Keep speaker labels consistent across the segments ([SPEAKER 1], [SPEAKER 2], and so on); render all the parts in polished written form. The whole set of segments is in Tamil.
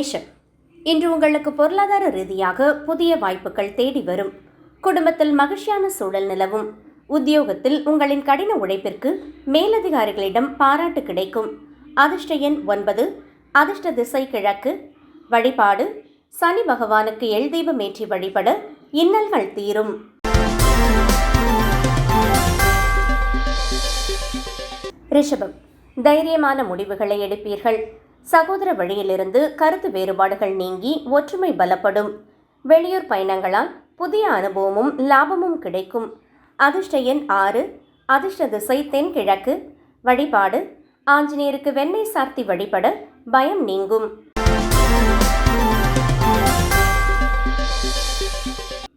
[SPEAKER 1] மேஷம். இன்று உங்களுக்கு பொருளாதார ரீதியாக புதிய வாய்ப்புகள் தேடி வரும். குடும்பத்தில் மகிழ்ச்சியான சூழல் நிலவும். உத்தியோகத்தில் உங்களின் கடின உழைப்பிற்கு மேலதிகாரிகளிடம் பாராட்டு கிடைக்கும். அதிர்ஷ்ட எண் 9. அதிர்ஷ்ட திசை கிழக்கு. வழிபாடு சனி பகவானுக்கு எள் தீபம் ஏற்றி வழிபட இன்னல்கள் தீரும். ரிஷபம். தைரியமான முடிவுகளை எடுப்பீர்கள். சகோதர வழியிலிருந்து கருத்து வேறுபாடுகள் நீங்கி ஒற்றுமை பலப்படும். வெளியூர் பயணங்களால் புதிய அனுபவமும் லாபமும் கிடைக்கும். அதிர்ஷ்ட எண் 6. அதிர்ஷ்ட திசை தென்கிழக்கு. வழிபாடு ஆஞ்சநேயருக்கு வெண்ணெய் சார்த்தி வழிபட பயம் நீங்கும்.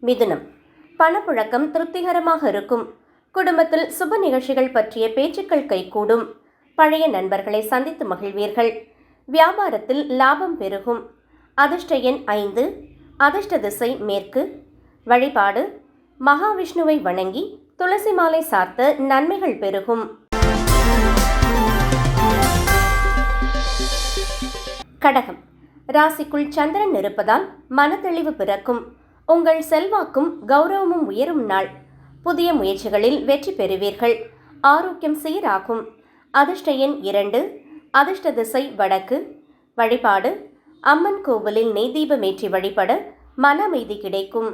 [SPEAKER 1] மிதுனம். பணப்புழக்கம் திருப்திகரமாக இருக்கும். குடும்பத்தில் சுப நிகழ்ச்சிகள் பற்றிய பேச்சுக்கள் கைகூடும். பழைய நண்பர்களை சந்தித்து மகிழ்வீர்கள். வியாபாரத்தில் லாபம் பெருகும். அதிர்ஷ்ட எண் 5. அதிர்ஷ்ட திசை மேற்கு. வழிபாடு மகாவிஷ்ணுவை வணங்கி துளசி மாலை சார்த்த நன்மைகள் பெருகும். கடகம். ராசிக்குள் சந்திரன் இருப்பதால் மனத்தெளிவு பிறக்கும். உங்கள் செல்வாக்கும் கௌரவமும் உயரும் நாள். புதிய முயற்சிகளில் வெற்றி பெறுவீர்கள். ஆரோக்கியம் சீராகும். அதிர்ஷ்ட எண் 2. அதிர்ஷ்ட திசை வடக்கு. வழிபாடு அம்மன் கோவிலில் நெய் தீபமேற்றி வழிபட மன அமைதி கிடைக்கும்.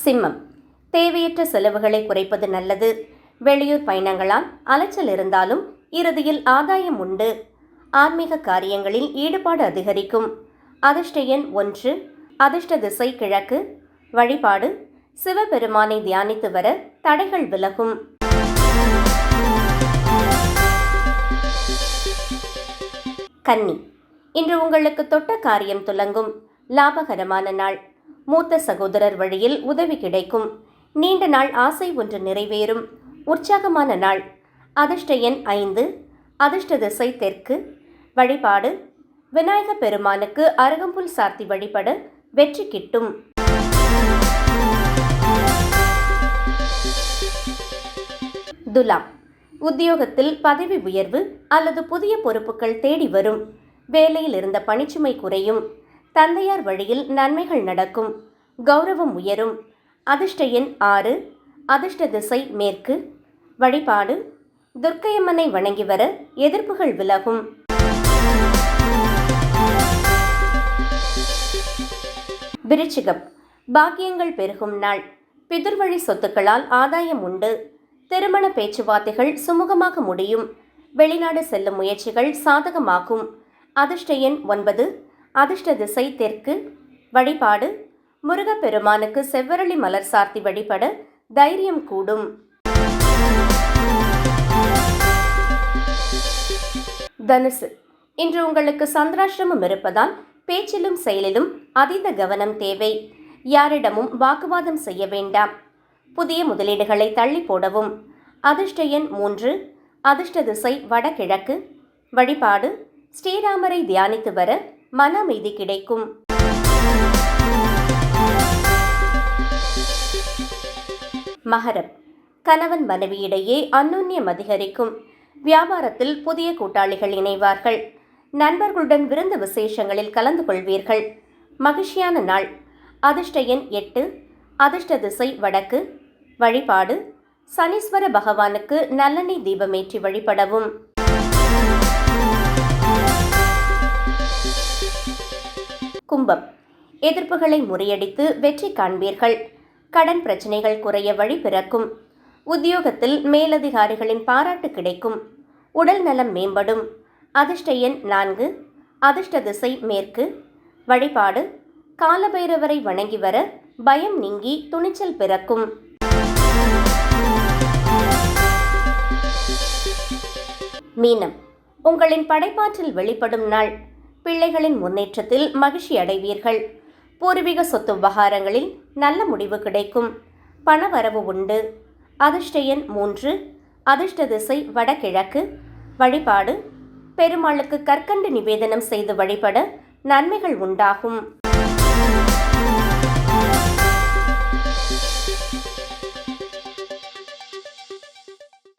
[SPEAKER 1] சிம்மம். தேவையற்ற செலவுகளை குறைப்பது நல்லது. வெளியூர் பயணங்களால் அலைச்சல் இருந்தாலும் இறுதியில் ஆதாயம் உண்டு. ஆன்மீக காரியங்களில் ஈடுபாடு அதிகரிக்கும். அதிர்ஷ்ட எண் 1. அதிர்ஷ்ட திசை கிழக்கு. வழிபாடு சிவபெருமானை தியானித்து வர தடைகள் விலகும். கன்னி. இன்று உங்களுக்கு தொட்ட காரியம் துலங்கும். லாபகரமான நாள். மூத்த சகோதரர் வழியில் உதவி கிடைக்கும். நீண்ட நாள் ஆசை ஒன்று நிறைவேறும். உற்சாகமான நாள். அதிர்ஷ்ட எண் 5. அதிர்ஷ்ட திசை தெற்கு. வழிபாடு விநாயக பெருமானுக்கு அருகம்புல் சார்த்தி வழிபட வெற்றி கிட்டும். துலாம். உத்தியோகத்தில் பதவி உயர்வு அல்லது புதிய பொறுப்புகள் தேடி வரும். வேலையில் இருந்த பணிச்சுமை குறையும். தந்தையார் வழியில் நன்மைகள் நடக்கும். கௌரவம் உயரும். அதிர்ஷ்ட எண் 6. அதிர்ஷ்ட திசை மேற்கு. வழிபாடு துர்க்கையம்மனை வணங்கி வர எதிர்ப்புகள் விலகும். விருச்சிகம். பாக்கியங்கள் பெருகும் நாள். பிதுர்வழி சொத்துக்களால் ஆதாயம் உண்டு. திருமண பேச்சுவார்த்தைகள் சுமூகமாக முடியும். வெளிநாடு செல்லும் முயற்சிகள் சாதகமாகும். அதிர்ஷ்ட எண் 9. அதிர்ஷ்ட திசை தெற்கு. வழிபாடு முருகப்பெருமானுக்கு செவ்வரளி மலர் சார்த்தி வழிபட தைரியம் கூடும். தனுசு. இன்று உங்களுக்கு சந்திராஷ்டிரமம் இருப்பதால் பேச்சிலும் செயலிலும் அதீத கவனம் தேவை. யாரிடமும் வாக்குவாதம் செய்ய வேண்டாம். புதிய முதலீடுகளை தள்ளி போடவும். அதிர்ஷ்ட எண் 3. அதிர்ஷ்ட திசை வடகிழக்கு. வழிபாடு ஸ்ரீராமரை தியானித்து வர மன அமைதி கிடைக்கும். மகரம். கணவன் மனைவியிடையே அந்யோன்யம் அதிகரிக்கும். வியாபாரத்தில் புதிய கூட்டாளிகள் இணைவார்கள். நண்பர்களுடன் விருந்து விசேஷங்களில் கலந்து கொள்வீர்கள். மகிழ்ச்சியான நாள். அதிர்ஷ்ட எண் 8. அதிர்ஷ்ட திசை வடக்கு. வழிபாடு சனீஸ்வர பகவானுக்கு நல்லெண்ணெய் தீபமேற்றி வழிபடவும். கும்பம். எதிர்ப்புகளை முறியடித்து வெற்றி காண்பீர்கள். கடன் பிரச்சனைகள் குறைய வழி பிறக்கும். உத்தியோகத்தில் மேலதிகாரிகளின் பாராட்டு கிடைக்கும். உடல் நலம் மேம்படும். அதிர்ஷ்ட எண் 4. அதிர்ஷ்ட திசை மேற்கு. வழிபாடு காலபைரவரை வணங்கி வர பயம் நீங்கி துணிச்சல் பிறக்கும். மீனம். உங்களின் படைப்பாற்றல் வெளிப்படும் நாள். பிள்ளைகளின் முன்னேற்றத்தில் மகிழ்ச்சி அடைவீர்கள். பூர்வீக சொத்து விவகாரங்களில் நல்ல முடிவு கிடைக்கும். பணவரவு உண்டு. அதிர்ஷ்ட எண் 3. அதிர்ஷ்ட திசை வடகிழக்கு. வழிபாடு பெருமாளுக்கு கற்கண்டு நிவேதனம் செய்து வழிபட நன்மைகள் உண்டாகும்.